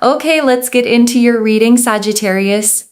Okay, let's get into your reading, Sagittarius.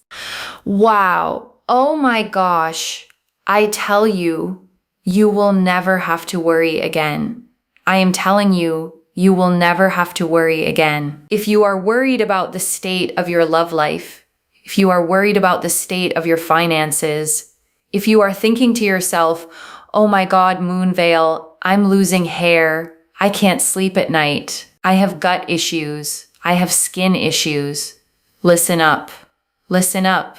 Wow. Oh my gosh. I tell you, you will never have to worry again. I am telling you, you will never have to worry again. If you are worried about the state of your love life, if you are worried about the state of your finances, if you are thinking to yourself, oh my God, Moonveil, I'm losing hair. I can't sleep at night. I have gut issues. I have skin issues. Listen up. Listen up.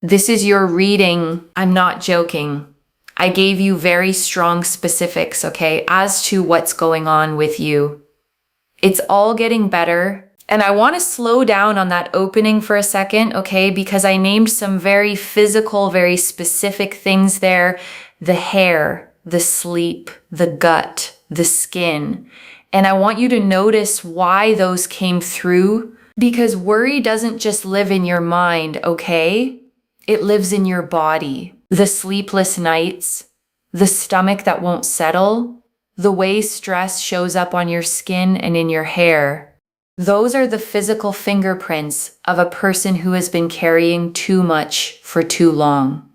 This is your reading. I'm not joking. I gave you very strong specifics, okay, as to what's going on with you. It's all getting better. And I want to slow down on that opening for a second, okay, because I named some very physical, very specific things there. The hair, the sleep, the gut, the skin. And I want you to notice why those came through, because worry doesn't just live in your mind, okay? It lives in your body. The sleepless nights, the stomach that won't settle, the way stress shows up on your skin and in your hair. Those are the physical fingerprints of a person who has been carrying too much for too long.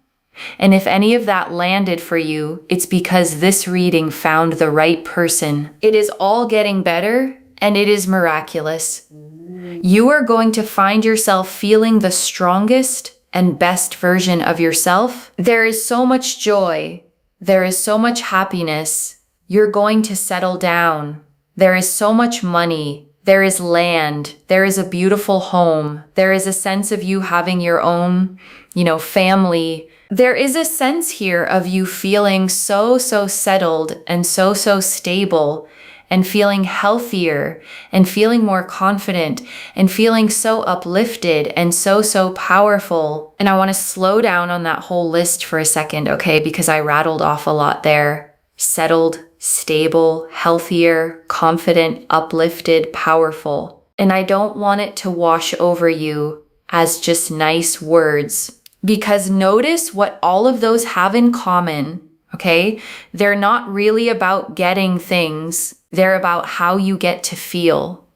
And if any of that landed for you, it's because this reading found the right person. It is all getting better, and it is miraculous. You are going to find yourself feeling the strongest and best version of yourself. There is so much joy. There is so much happiness. You're going to settle down. There is so much money. There is land. There is a beautiful home. There is a sense of you having your own, family. There is a sense here of you feeling so settled and so stable, and feeling healthier and feeling more confident and feeling so uplifted and so powerful. And I want to slow down on that whole list for a second, okay? Because I rattled off a lot there. Settled, stable, healthier, confident, uplifted, powerful. And I don't want it to wash over you as just nice words. Because notice what all of those have in common, okay? They're not really about getting things. They're about how you get to feel.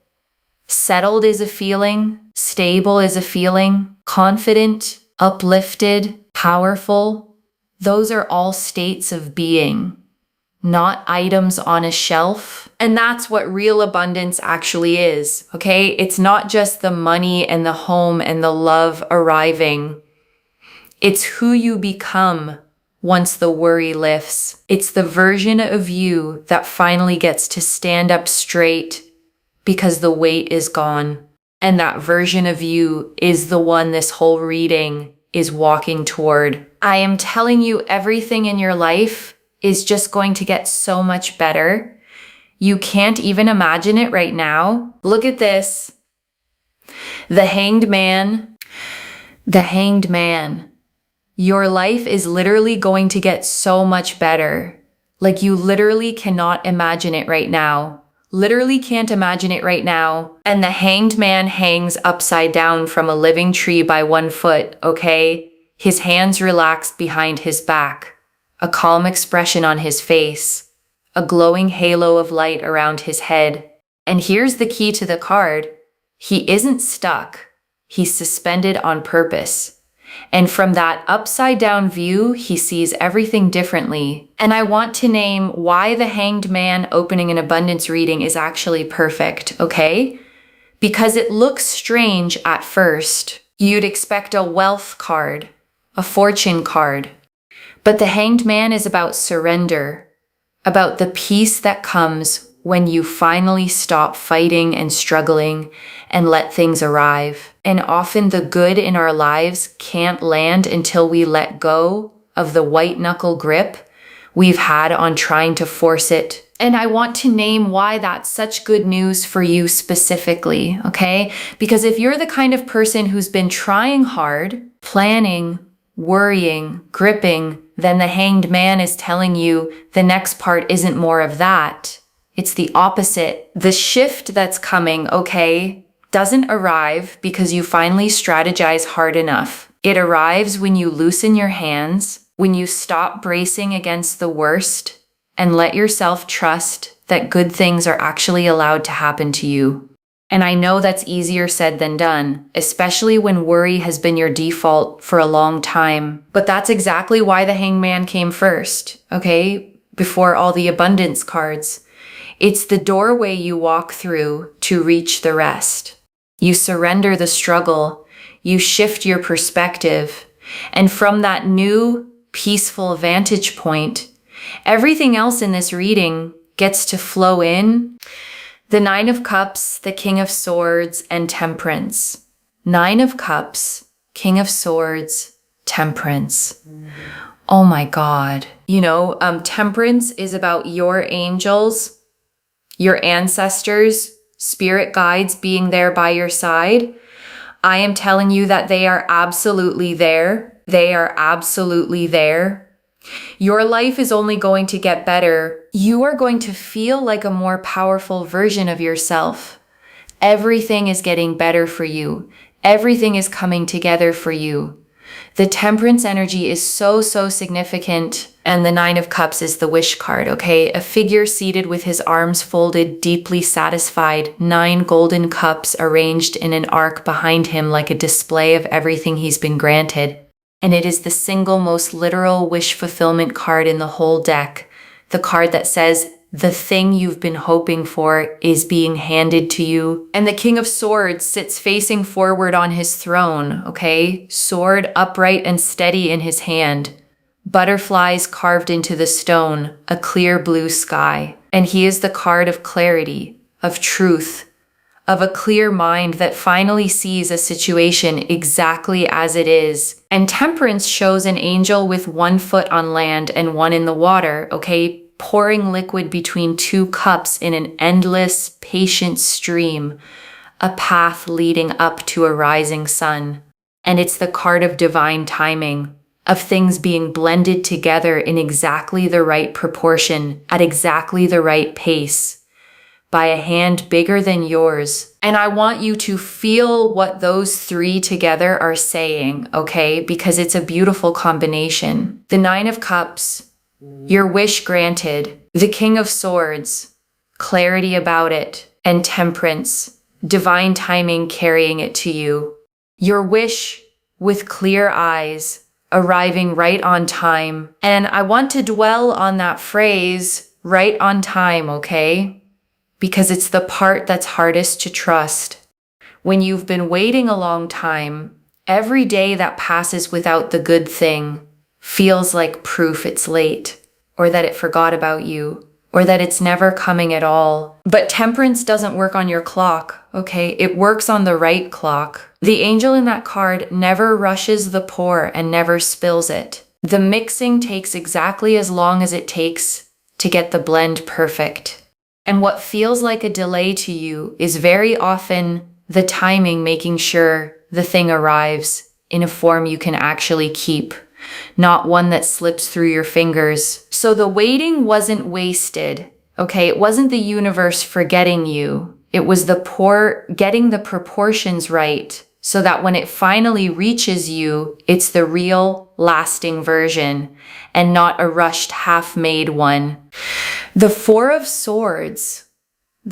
Settled is a feeling. Stable is a feeling. Confident, uplifted, powerful. Those are all states of being, not items on a shelf. And that's what real abundance actually is, okay? It's not just the money and the home and the love arriving. It's who you become once the worry lifts. It's the version of you that finally gets to stand up straight because the weight is gone. And that version of you is the one this whole reading is walking toward. I am telling you, everything in your life is just going to get so much better. You can't even imagine it right now. Look at this. The Hanged Man. The Hanged Man. Your life is literally going to get so much better. Like, you literally cannot imagine it right now. Literally can't imagine it right now. And the Hanged Man hangs upside down from a living tree by 1 foot, okay? His hands relaxed behind his back. A calm expression on his face. A glowing halo of light around his head. And here's the key to the card. He isn't stuck. He's suspended on purpose. And from that upside down view, he sees everything differently. And I want to name why the Hanged Man opening an abundance reading is actually perfect, okay? Because it looks strange at first. You'd expect a wealth card, a fortune card. But the Hanged Man is about surrender, about the peace that comes when you finally stop fighting and struggling and let things arrive. And often the good in our lives can't land until we let go of the white knuckle grip we've had on trying to force it. And I want to name why that's such good news for you specifically, okay? Because if you're the kind of person who's been trying hard, planning, worrying, gripping, then the Hanged Man is telling you the next part isn't more of that. It's the opposite. The shift that's coming, okay, doesn't arrive because you finally strategize hard enough. It arrives when you loosen your hands, when you stop bracing against the worst, and let yourself trust that good things are actually allowed to happen to you. And I know that's easier said than done, especially when worry has been your default for a long time. But that's exactly why the Hangman came first, okay? Before all the abundance cards. It's the doorway you walk through to reach the rest. You surrender the struggle, you shift your perspective, and from that new, peaceful vantage point, everything else in this reading gets to flow in. The Nine of Cups, the King of Swords, and Temperance. Nine of Cups, King of Swords, Temperance. Oh my God. Temperance is about your angels, your ancestors, spirit guides being there by your side. I am telling you that they are absolutely there. They are absolutely there. Your life is only going to get better. You are going to feel like a more powerful version of yourself. Everything is getting better for you. Everything is coming together for you. The Temperance energy is so significant. And the Nine of Cups is the wish card, okay? A figure seated with his arms folded, deeply satisfied, 9 golden cups arranged in an arc behind him like a display of everything he's been granted. And it is the single most literal wish fulfillment card in the whole deck. The card that says, the thing you've been hoping for is being handed to you. And the King of Swords sits facing forward on his throne, okay? Sword upright and steady in his hand. Butterflies carved into the stone, a clear blue sky. And he is the card of clarity, of truth, of a clear mind that finally sees a situation exactly as it is. And Temperance shows an angel with 1 foot on land and 1 in the water, okay? Pouring liquid between 2 cups in an endless, patient stream, a path leading up to a rising sun. And it's the card of divine timing, of things being blended together in exactly the right proportion, at exactly the right pace, by a hand bigger than yours. And I want you to feel what those 3 together are saying, okay? Because it's a beautiful combination. The Nine of Cups, your wish granted. The King of Swords, clarity about it. And Temperance, divine timing carrying it to you. Your wish with clear eyes, arriving right on time. And I want to dwell on that phrase, right on time, okay? Because it's the part that's hardest to trust. When you've been waiting a long time, every day that passes without the good thing feels like proof it's late, or that it forgot about you, or that it's never coming at all. But Temperance doesn't work on your clock, okay? It works on the right clock. The angel in that card never rushes the pour and never spills it. The mixing takes exactly as long as it takes to get the blend perfect. And what feels like a delay to you is very often the timing making sure the thing arrives in a form you can actually keep, not one that slips through your fingers. So the waiting wasn't wasted, okay? It wasn't the universe forgetting you. It was getting the proportions right so that when it finally reaches you, it's the real, lasting version and not a rushed, half-made one. The Four of Swords,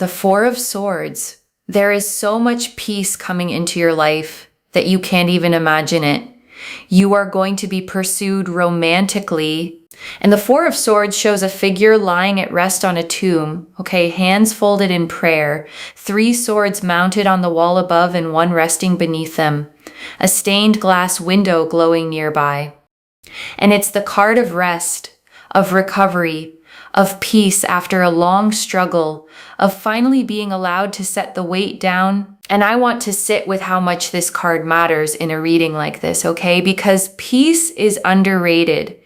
there is so much peace coming into your life that you can't even imagine it. You are going to be pursued romantically. And the Four of Swords shows a figure lying at rest on a tomb, okay, hands folded in prayer, 3 swords mounted on the wall above and 1 resting beneath them, a stained glass window glowing nearby. And it's the card of rest, of recovery, of peace after a long struggle, of finally being allowed to set the weight down. And I want to sit with how much this card matters in a reading like this, okay? Because peace is underrated.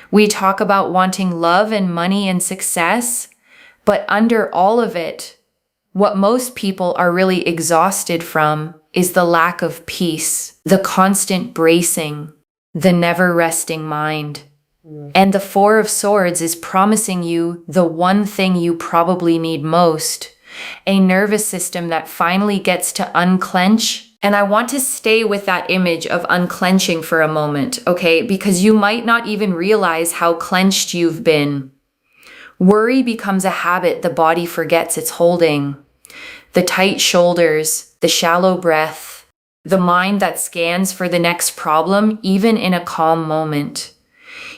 We talk about wanting love and money and success, but under all of it, what most people are really exhausted from is the lack of peace, the constant bracing, the never resting mind. And the Four of Swords is promising you the one thing you probably need most, a nervous system that finally gets to unclench. And I want to stay with that image of unclenching for a moment, okay? Because you might not even realize how clenched you've been. Worry becomes a habit the body forgets it's holding. the tight shoulders, the shallow breath, the mind that scans for the next problem, even in a calm moment.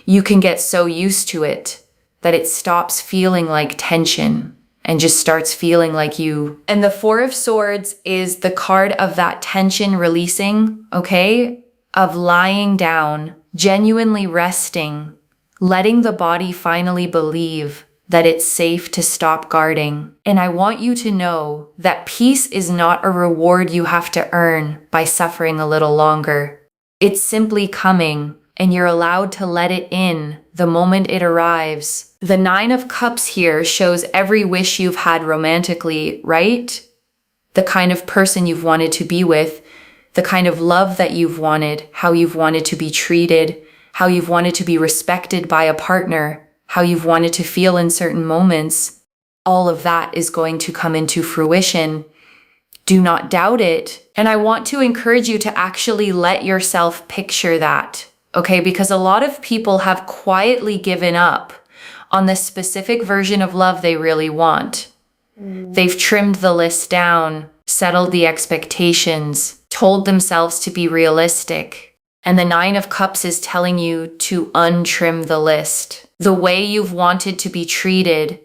You can get so used to it that it stops feeling like tension and just starts feeling like you. And the Four of Swords is the card of that tension releasing, okay? Of lying down, genuinely resting, letting the body finally believe that it's safe to stop guarding. And I want you to know that peace is not a reward you have to earn by suffering a little longer. It's simply coming, and you're allowed to let it in the moment it arrives. The Nine of Cups here shows every wish you've had romantically, right? The kind of person you've wanted to be with, the kind of love that you've wanted, how you've wanted to be treated, how you've wanted to be respected by a partner, how you've wanted to feel in certain moments. All of that is going to come into fruition. Do not doubt it. And I want to encourage you to actually let yourself picture that, okay? Because a lot of people have quietly given up on the specific version of love they really want. They've trimmed the list down, settled the expectations, told themselves to be realistic. And the Nine of Cups is telling you to untrim the list. The way you've wanted to be treated,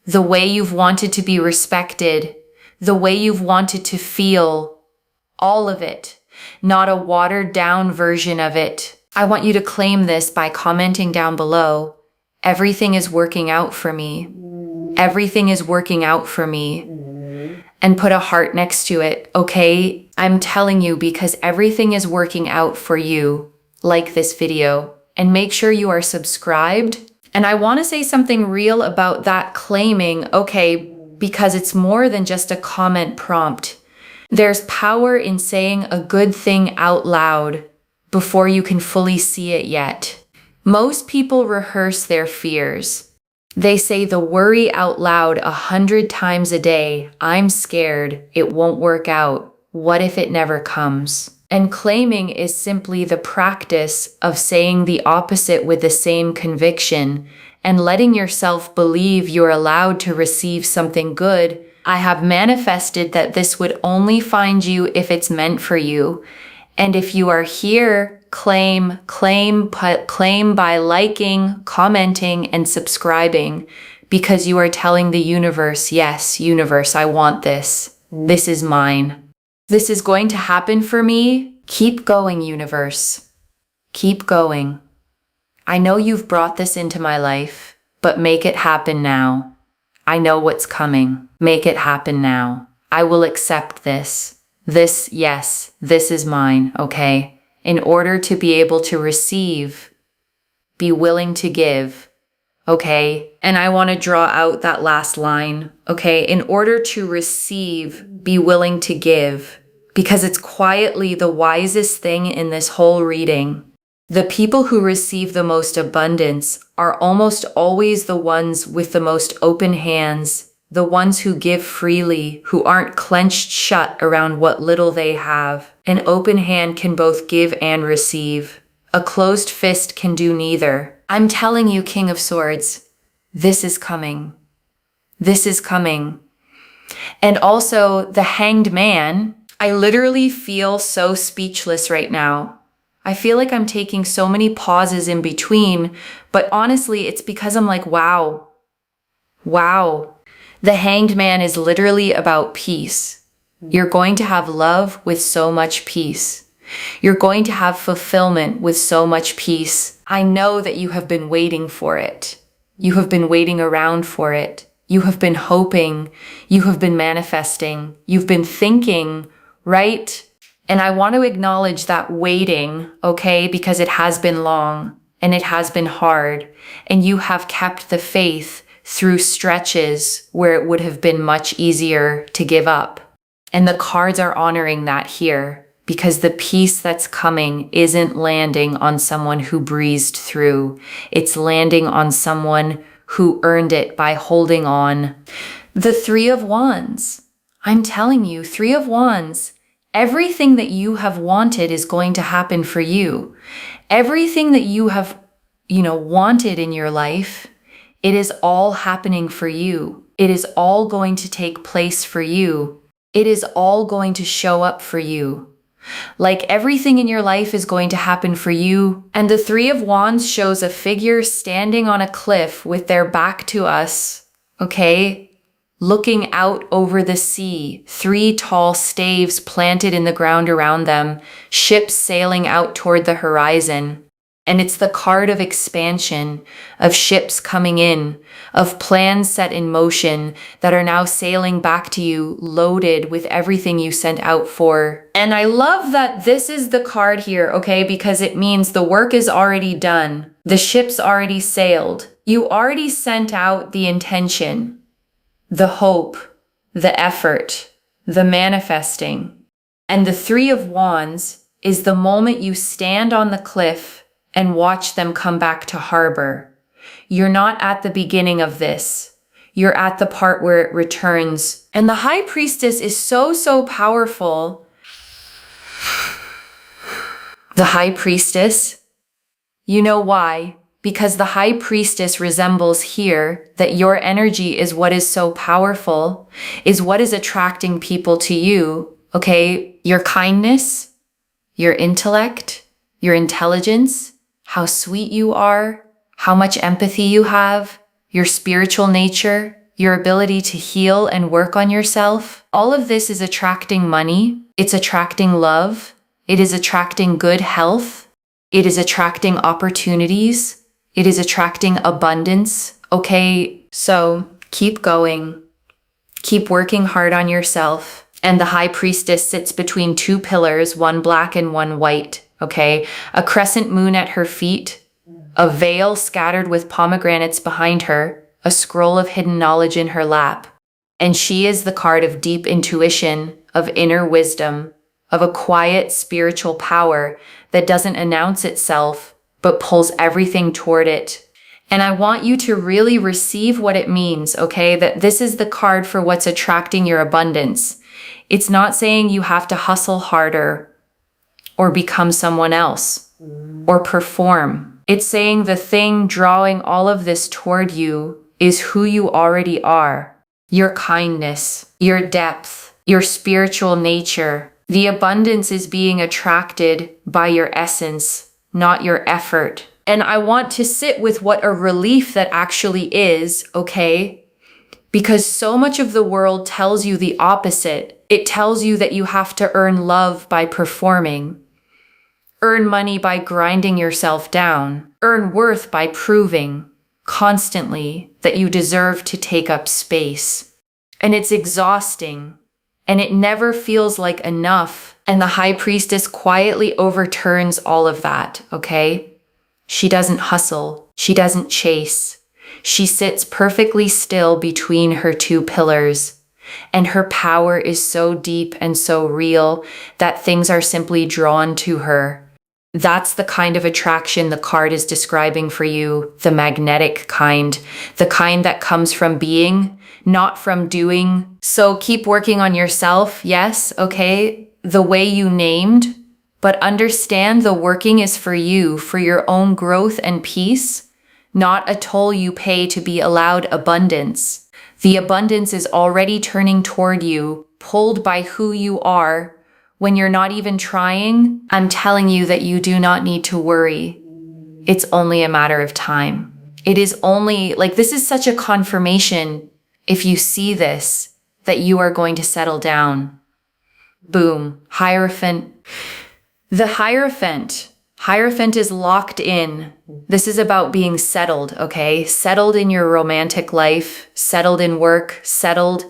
the way you've wanted to be respected, the way you've wanted to feel, all of it, not a watered down version of it. I want you to claim this by commenting down below. Everything is working out for me. Everything is working out for me. And put a heart next to it, okay? I'm telling you, because everything is working out for you. Like this video. And make sure you are subscribed. And I want to say something real about that claiming, okay, because it's more than just a comment prompt. There's power in saying a good thing out loud before you can fully see it yet. Most people rehearse their fears. They say the worry out loud 100 times a day. I'm scared. It won't work out. What if it never comes? And claiming is simply the practice of saying the opposite with the same conviction and letting yourself believe you're allowed to receive something good. I have manifested that this would only find you if it's meant for you. And if you are here, claim by liking, commenting, and subscribing, because you are telling the universe, yes, universe, I want this. This is mine. This is going to happen for me. Keep going, universe. Keep going. I know you've brought this into my life, but make it happen now. I know what's coming. Make it happen now. I will accept this. This, yes, this is mine, okay? In order to be able to receive, be willing to give, okay? And I want to draw out that last line, okay? In order to receive, be willing to give, because it's quietly the wisest thing in this whole reading. The people who receive the most abundance are almost always the ones with the most open hands, the ones who give freely, who aren't clenched shut around what little they have. An open hand can both give and receive. A closed fist can do neither. I'm telling you, King of Swords, this is coming. This is coming. And also, the Hanged Man, I literally feel so speechless right now. I feel like I'm taking so many pauses in between, but honestly, it's because I'm like, wow. Wow. The Hanged Man is literally about peace. You're going to have love with so much peace. You're going to have fulfillment with so much peace. I know that you have been waiting for it. You have been waiting around for it. You have been hoping. You have been manifesting. You've been thinking, right? And I want to acknowledge that waiting, okay? Because it has been long and it has been hard. And you have kept the faith through stretches where it would have been much easier to give up. And the cards are honoring that here, because the peace that's coming isn't landing on someone who breezed through. It's landing on someone who earned it by holding on. The Three of Wands. I'm telling you, Three of Wands. Everything that you have wanted is going to happen for you. Everything that you have, wanted in your life, it is all happening for you. It is all going to take place for you. It is all going to show up for you. Like everything in your life is going to happen for you. And the Three of Wands shows a figure standing on a cliff with their back to us, okay? Looking out over the sea, 3 tall staves planted in the ground around them, ships sailing out toward the horizon. And it's the card of expansion, of ships coming in, of plans set in motion that are now sailing back to you, loaded with everything you sent out for. And I love that this is the card here, okay? Because it means the work is already done. The ship's already sailed. You already sent out the intention, the hope, the effort, the manifesting. And the Three of Wands is the moment you stand on the cliff and watch them come back to harbor. You're not at the beginning of this. You're at the part where it returns. And the High Priestess is so powerful. The High Priestess, you know why? Because the High Priestess resembles here that your energy is what is so powerful, is what is attracting people to you, okay? Your kindness, your intellect, your intelligence, how sweet you are, how much empathy you have, your spiritual nature, your ability to heal and work on yourself. All of this is attracting money. It's attracting love. It is attracting good health. It is attracting opportunities. It is attracting abundance. Okay, so keep going. Keep working hard on yourself. And the High Priestess sits between 2 pillars, one black and one white. Okay, a crescent moon at her feet, a veil scattered with pomegranates behind her, a scroll of hidden knowledge in her lap. And she is the card of deep intuition, of inner wisdom, of a quiet spiritual power that doesn't announce itself, but pulls everything toward it. And I want you to really receive what it means, okay? That this is the card for what's attracting your abundance. It's not saying you have to hustle harder, or become someone else, or perform. It's saying the thing drawing all of this toward you is who you already are. Your kindness, your depth, your spiritual nature. The abundance is being attracted by your essence, not your effort. And I want to sit with what a relief that actually is, okay? Because so much of the world tells you the opposite. It tells you that you have to earn love by performing, earn money by grinding yourself down, earn worth by proving constantly that you deserve to take up space. And it's exhausting, and it never feels like enough. And the High Priestess quietly overturns all of that, okay? She doesn't hustle. She doesn't chase. She sits perfectly still between her 2 pillars. And her power is so deep and so real that things are simply drawn to her. That's the kind of attraction the card is describing for you, the magnetic kind, the kind that comes from being, not from doing. So keep working on yourself, yes, okay, the way you named, but understand the working is for you, for your own growth and peace, not a toll you pay to be allowed abundance. The abundance is already turning toward you, pulled by who you are. When you're not even trying, I'm telling you that you do not need to worry. It's only a matter of time. It is only, like, this is such a confirmation, if you see this, that you are going to settle down. Boom. Hierophant. The Hierophant. Hierophant is locked in. This is about being settled, okay? Settled in your romantic life, settled in work, settled,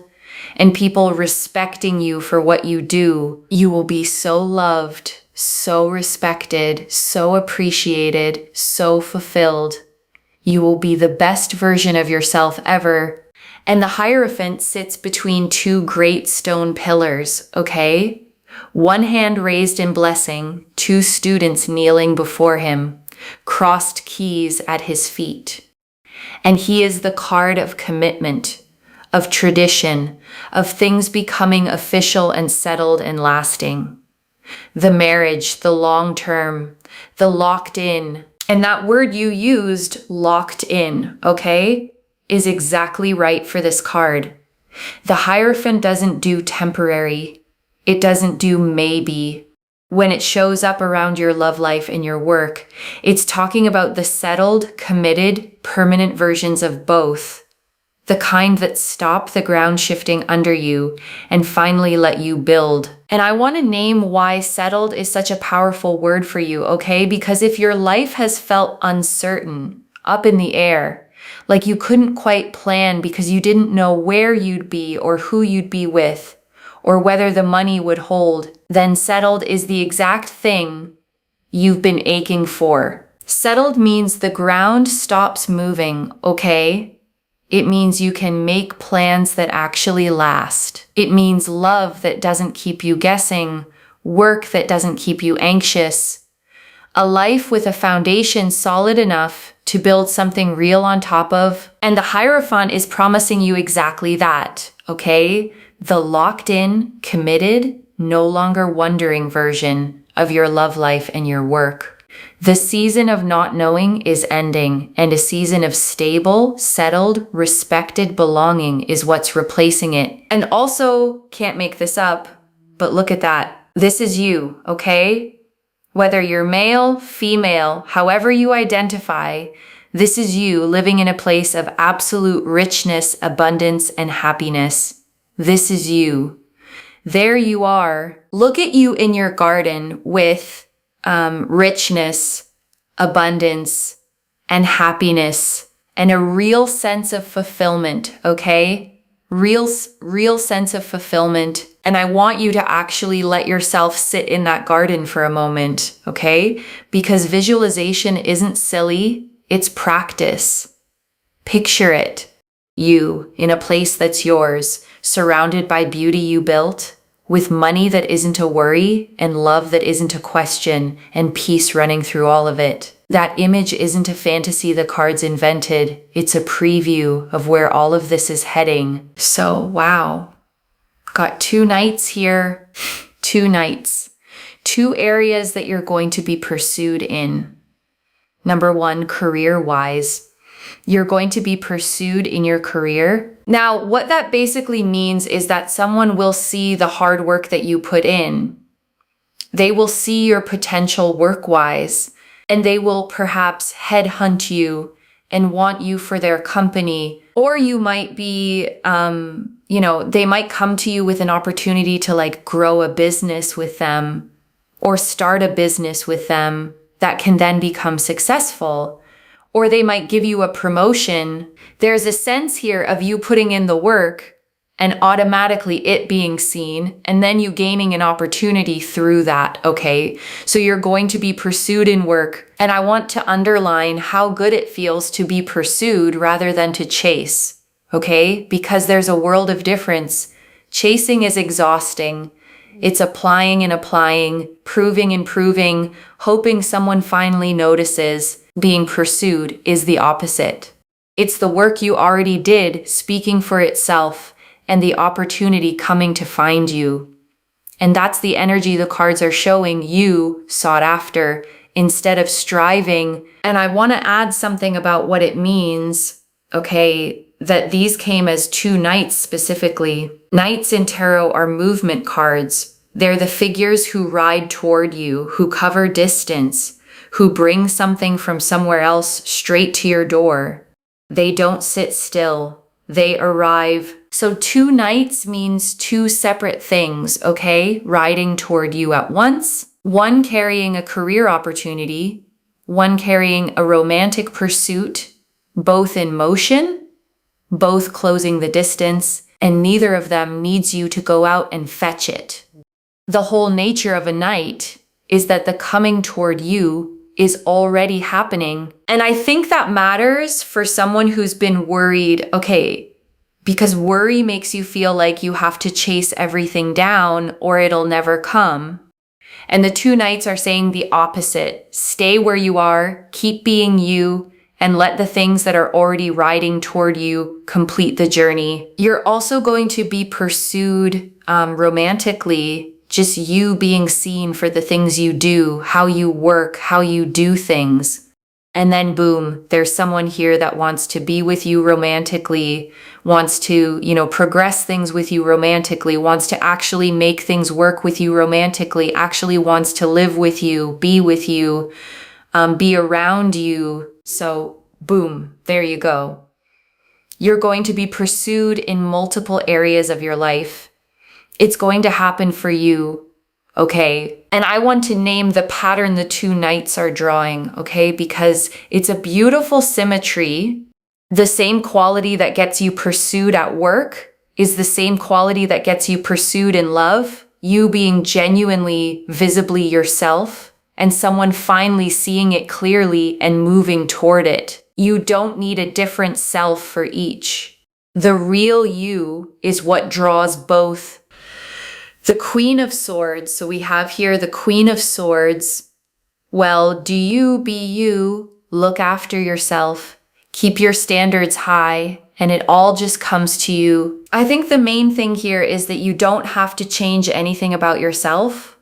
and people respecting you for what you do. You will be so loved, so respected, so appreciated, so fulfilled. You will be the best version of yourself ever. And the Hierophant sits between 2 great stone pillars, okay? One hand raised in blessing, 2 students kneeling before him, crossed keys at his feet. And he is the card of commitment, of tradition, of things becoming official and settled and lasting. The marriage, the long term, the locked in. And that word you used, locked in, okay, is exactly right for this card. The Hierophant doesn't do temporary. It doesn't do maybe. When it shows up around your love life and your work, it's talking about the settled, committed, permanent versions of both. The kind that stop the ground shifting under you and finally let you build. And I want to name why settled is such a powerful word for you, okay? Because if your life has felt uncertain, up in the air, like you couldn't quite plan because you didn't know where you'd be or who you'd be with, or whether the money would hold, then settled is the exact thing you've been aching for. Settled means the ground stops moving, okay? It means you can make plans that actually last. It means love that doesn't keep you guessing, work that doesn't keep you anxious, a life with a foundation solid enough to build something real on top of. And the Hierophant is promising you exactly that, okay? The locked in, committed, no longer wondering version of your love life and your work. The season of not knowing is ending, and a season of stable, settled, respected belonging is what's replacing it. And also, can't make this up, but look at that. This is you, okay? Whether you're male, female, however you identify, this is you living in a place of absolute richness, abundance, and happiness. This is you. There you are. Look at you in your garden with richness, abundance, and happiness, and a real sense of fulfillment, okay? Real sense of fulfillment. And I want you to actually let yourself sit in that garden for a moment, okay? Because visualization isn't silly, it's practice. Picture it. You in a place that's yours, surrounded by beauty you built, with money that isn't a worry, and love that isn't a question, and peace running through all of it. That image isn't a fantasy the cards invented, it's a preview of where all of this is heading. So, wow. Got 2 knights here, 2 knights. 2 areas that you're going to be pursued in. Number 1, career-wise. You're going to be pursued in your career. Now, what that basically means is that someone will see the hard work that you put in. They will see your potential work-wise, and they will perhaps headhunt you and want you for their company. Or you might be, they might come to you with an opportunity to like grow a business with them or start a business with them that can then become successful. Or they might give you a promotion. There's a sense here of you putting in the work and automatically it being seen, and then you gaining an opportunity through that, okay? So you're going to be pursued in work, and I want to underline how good it feels to be pursued rather than to chase, okay? Because there's a world of difference. Chasing is exhausting. It's applying and applying, proving and proving, hoping someone finally notices. Being pursued is the opposite. It's the work you already did speaking for itself and the opportunity coming to find you. And that's the energy the cards are showing you sought after instead of striving. And I want to add something about what it means, okay, that these came as 2 knights specifically. Knights in tarot are movement cards. They're the figures who ride toward you, who cover distance, who bring something from somewhere else straight to your door. They don't sit still. They arrive. So 2 knights means 2 separate things, okay? Riding toward you at once. One carrying a career opportunity, one carrying a romantic pursuit, both in motion, both closing the distance, and neither of them needs you to go out and fetch it. The whole nature of a knight is that the coming toward you is already happening. And I think that matters for someone who's been worried, okay, because worry makes you feel like you have to chase everything down or it'll never come. And the 2 knights are saying the opposite. Stay where you are, keep being you, and let the things that are already riding toward you complete the journey. You're also going to be pursued romantically, just you being seen for the things you do, how you work, how you do things. And then boom, there's someone here that wants to be with you romantically, wants to, progress things with you romantically, wants to actually make things work with you romantically, actually wants to live with you, be with you, be around you. So boom, there you go. You're going to be pursued in multiple areas of your life. It's going to happen for you. Okay. And I want to name the pattern the two knights are drawing, okay? Because it's a beautiful symmetry. The same quality that gets you pursued at work is the same quality that gets you pursued in love. You being genuinely, visibly yourself, and someone finally seeing it clearly and moving toward it. You don't need a different self for each. The real you is what draws both. The Queen of Swords, so we have here the Queen of Swords. Well, do you be you, look after yourself, keep your standards high, and it all just comes to you. I think the main thing here is that you don't have to change anything about yourself.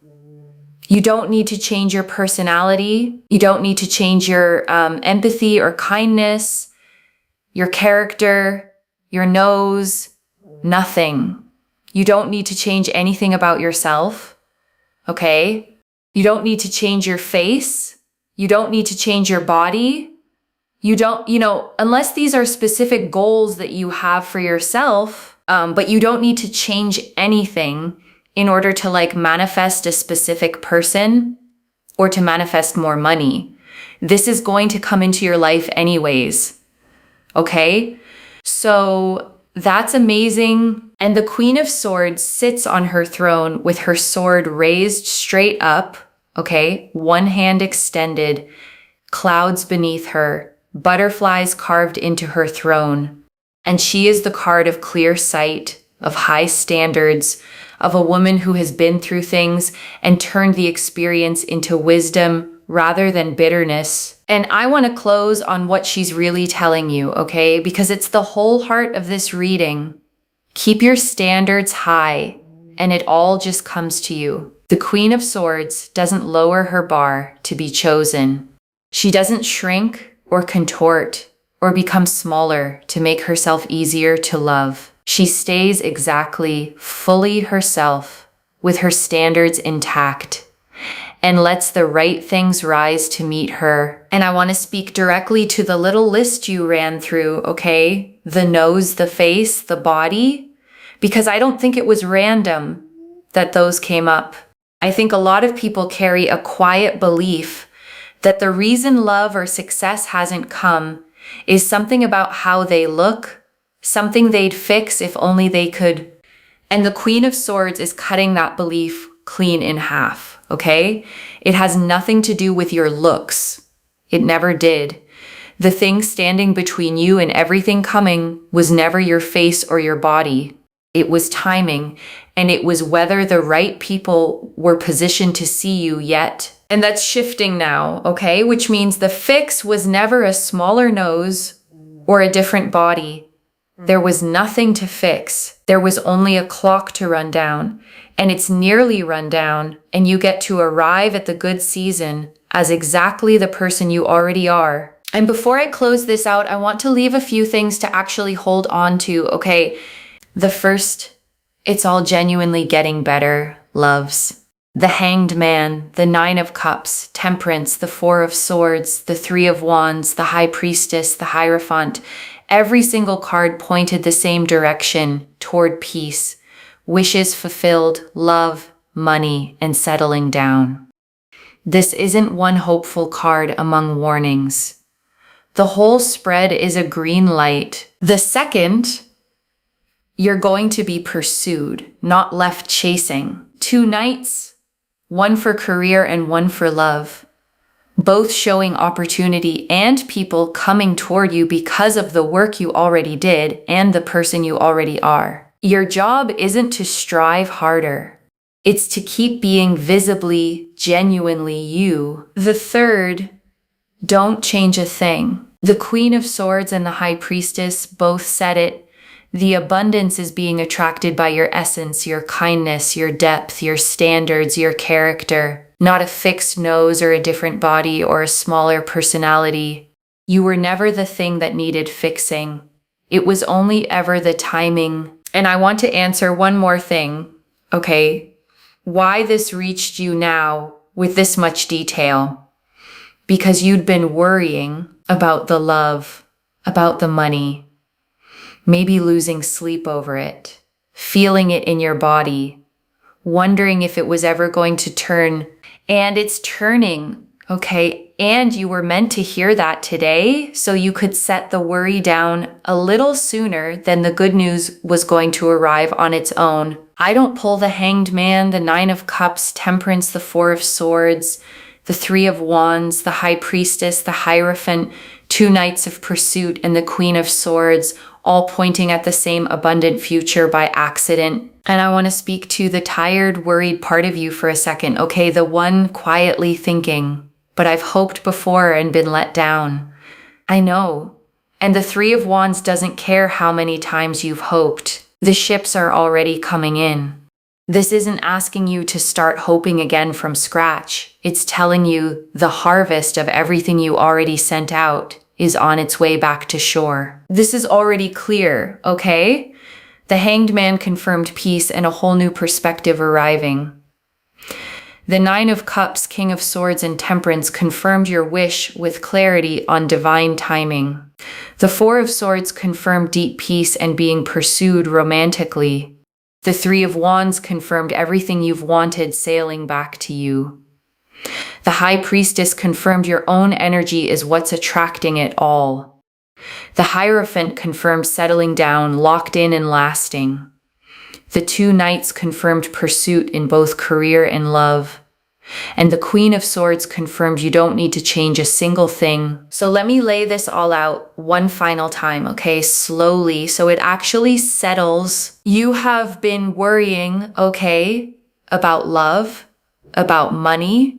You don't need to change your personality. You don't need to change your empathy or kindness, your character, your nose, nothing. You don't need to change anything about yourself, okay? You don't need to change your face. You don't need to change your body. You don't, unless these are specific goals that you have for yourself, but you don't need to change anything in order to manifest a specific person or to manifest more money. This is going to come into your life anyways, okay? So that's amazing. And the Queen of Swords sits on her throne with her sword raised straight up, okay? One hand extended, clouds beneath her, butterflies carved into her throne. And she is the card of clear sight, of high standards, of a woman who has been through things and turned the experience into wisdom rather than bitterness. And I want to close on what she's really telling you, okay? Because it's the whole heart of this reading. Keep your standards high, and it all just comes to you. The Queen of Swords doesn't lower her bar to be chosen. She doesn't shrink or contort or become smaller to make herself easier to love. She stays exactly, fully herself, with her standards intact, and lets the right things rise to meet her. And I want to speak directly to the little list you ran through, okay? The nose, the face, the body, because I don't think it was random that those came up. I think a lot of people carry a quiet belief that the reason love or success hasn't come is something about how they look, something they'd fix if only they could. And the Queen of Swords is cutting that belief clean in half, okay? It has nothing to do with your looks. It never did. The thing standing between you and everything coming was never your face or your body. It was timing, and it was whether the right people were positioned to see you yet. And that's shifting now, okay? Which means the fix was never a smaller nose or a different body. There was nothing to fix. There was only a clock to run down, and it's nearly run down, and you get to arrive at the good season as exactly the person you already are. And before I close this out, I want to leave a few things to actually hold on to, okay? The first, it's all genuinely getting better, loves. The Hanged Man, the Nine of Cups, Temperance, the Four of Swords, the Three of Wands, the High Priestess, the Hierophant. Every single card pointed the same direction, toward peace, wishes fulfilled, love, money, and settling down. This isn't one hopeful card among warnings. The whole spread is a green light. The second, you're going to be pursued, not left chasing. Two knights, one for career and one for love, both showing opportunity and people coming toward you because of the work you already did and the person you already are. Your job isn't to strive harder. It's to keep being visibly, genuinely you. The third, don't change a thing. The Queen of Swords and the High Priestess both said it. The abundance is being attracted by your essence, your kindness, your depth, your standards, your character. not a fixed nose or a different body or a smaller personality. You were never the thing that needed fixing. It was only ever the timing. And I want to answer one more thing, okay? Why this reached you now with this much detail? Because you'd been worrying about the love, about the money, maybe losing sleep over it, feeling it in your body, wondering if it was ever going to turn. And it's turning, okay? And you were meant to hear that today so you could set the worry down a little sooner than the good news was going to arrive on its own. I don't pull the Hanged Man, the Nine of Cups, Temperance, the Four of Swords, the Three of Wands, the High Priestess, the Hierophant, two Knights of Pursuit, and the Queen of Swords, all pointing at the same abundant future by accident. And I want to speak to the tired, worried part of you for a second, okay? The one quietly thinking, but I've hoped before and been let down. I know. And the Three of Wands doesn't care how many times you've hoped. The ships are already coming in. This isn't asking you to start hoping again from scratch. It's telling you the harvest of everything you already sent out is on its way back to shore. This is already clear, okay? The Hanged Man confirmed peace and a whole new perspective arriving. The Nine of Cups, King of Swords, and Temperance confirmed your wish with clarity on divine timing. The Four of Swords confirmed deep peace and being pursued romantically. The Three of Wands confirmed everything you've wanted sailing back to you. The High Priestess confirmed your own energy is what's attracting it all. The Hierophant confirmed settling down, locked in and lasting. The two Knights confirmed pursuit in both career and love. And the Queen of Swords confirmed you don't need to change a single thing. So let me lay this all out one final time, okay? Slowly, so it actually settles. You have been worrying, okay, about love, about money,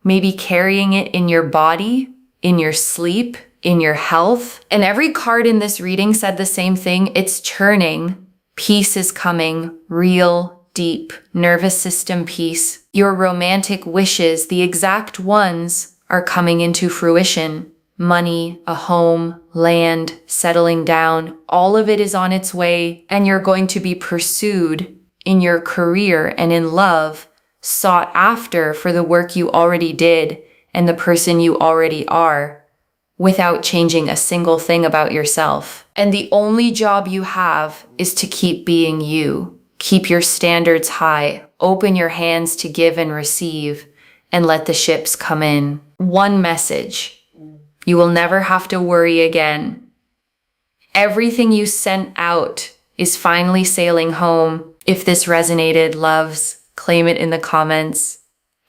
maybe carrying it in your body, in your sleep, in your health. And every card in this reading said the same thing. It's churning. Peace is coming, real, deep, nervous system peace. Your romantic wishes, the exact ones, are coming into fruition. Money, a home, land, settling down, all of it is on its way, and you're going to be pursued in your career and in love, sought after for the work you already did and the person you already are, without changing a single thing about yourself. And the only job you have is to keep being you. Keep your standards high, open your hands to give and receive, and let the ships come in. One message: you will never have to worry again. Everything you sent out is finally sailing home. If this resonated, loves, claim it in the comments.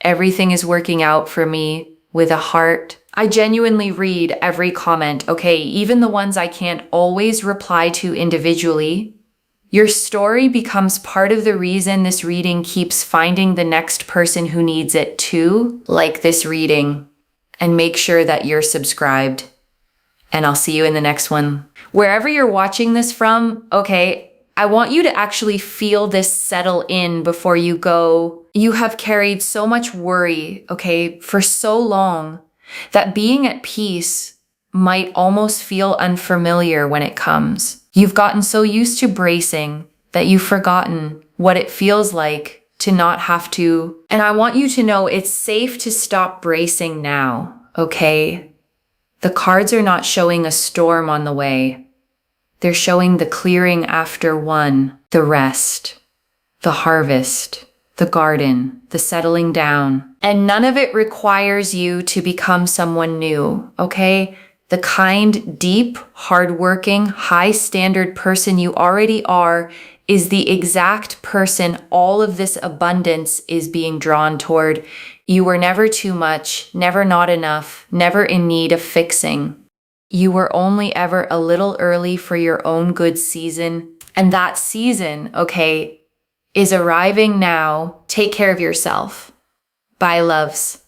Everything is working out for me with a heart. I genuinely read every comment, okay, even the ones I can't always reply to individually. Your story becomes part of the reason this reading keeps finding the next person who needs it too, like this reading. And make sure that you're subscribed. And I'll see you in the next one. Wherever you're watching this from, okay, I want you to actually feel this settle in before you go. You have carried so much worry, okay, for so long that being at peace might almost feel unfamiliar when it comes. You've gotten so used to bracing that you've forgotten what it feels like to not have to. And I want you to know it's safe to stop bracing now, okay? The cards are not showing a storm on the way. They're showing the clearing after one, the rest, the harvest, the garden, the settling down. And none of it requires you to become someone new, okay? The kind, deep, hardworking, high-standard person you already are is the exact person all of this abundance is being drawn toward. You were never too much, never not enough, never in need of fixing. You were only ever a little early for your own good season. And that season, okay, is arriving now. Take care of yourself. Bye, loves.